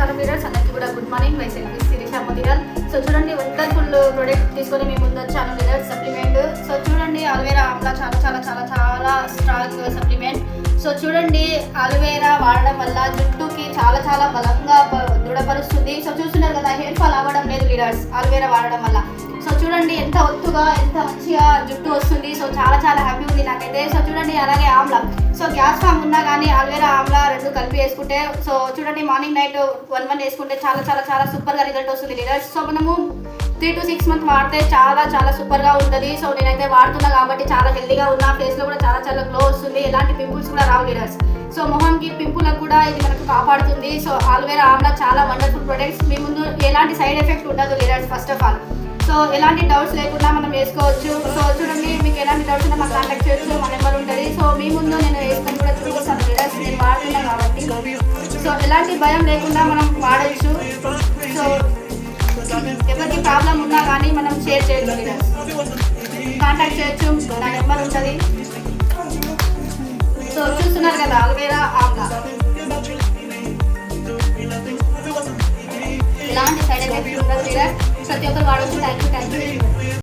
నమస్కారం లీడర్స్, అందరికీ కూడా good morning. Myself Sirisha Motilal. So చూడండి, వండర్ఫుల్ ప్రోడక్ట్ తీసుకొని మేము ముందు వచ్చాను లీడర్స్, సప్లిమెంట్. సో చూడండి, అలోవెరా ఆమ్లా చాలా చాలా చాలా చాలా స్ట్రాంగ్ సప్లిమెంట్. సో చూడండి, అలోవెరా వాడడం వల్ల జుట్టుకి చాలా చాలా బలంగా దృఢపరుస్తుంది. సో చూస్తున్నారు కదా, హెయిర్ ఫాల్ అవ్వడం లేదు లీడర్స్ అలోవెరా వాడడం వల్ల. సో చూడండి, ఎంత ఒత్తుగా ఎంత మంచిగా జుట్టు వస్తుంది. సో చాలా చాలా హ్యాపీ ఉంది నాకైతే. సో చూడండి, అలాగే ఆమ్లా. సో గ్యాస్ ఫామ్ ఉన్నా కానీ అలోవెరా ఆమ్లా రెండు కలిపి వేసుకుంటే, సో చూడండి, మార్నింగ్ నైట్ 1 వేసుకుంటే చాలా చాలా చాలా సూపర్గా రిజల్ట్ వస్తుంది లీడర్స్. సో మనము 3 to 6 months వాడితే చాలా చాలా సూపర్గా ఉంటుంది. సో నేనైతే వాడుతున్నా కాబట్టి చాలా హెల్తీగా ఉన్నా. ఫేస్లో కూడా చాలా చాలా గ్లో వస్తుంది, ఎలాంటి పింపుల్స్ కూడా రావు లీడర్స్. సో మొహంకి పింపులకు కూడా ఇది మనకు కాపాడుతుంది. సో అలోవెరా ఆమ్లా చాలా వండర్ఫుల్ ప్రొడక్ట్స్. మీ ముందు ఎలాంటి సైడ్ ఎఫెక్ట్ ఉండదు leaders. First of all so ఎలాంటి డౌట్స్ లేకుండా మనం వేసుకోవచ్చు. సో చూడండి, మీకు ఎలాంటి డౌట్స్ ఉన్నా మాకు కాంటాక్ట్ చేయొచ్చు, మా నెంబర్ ఉంటుంది. సో మీ ముందు నేను వేసుకొని కూడా చూపిస్తాను లీడర్స్, నేను వాడుతున్నాను కాబట్టి. సో ఎలాంటి భయం లేకుండా మనం వాడచ్చు. సో ఎవరికి ప్రాబ్లం ఉన్నా కానీ మనం షేర్ చేయొచ్చు లీడర్స్, కాంటాక్ట్ చేయొచ్చు, నా నెంబర్ ఉంటుంది. సో చూస్తున్నారు కదా, అలోవెరా ఆమ్లా ఎలాంటి సైడ్ ఎఫెక్ట్ ఉండదు లీడర్స్. ప్రతి ఒక్కరు వాడవచ్చు. Thank you.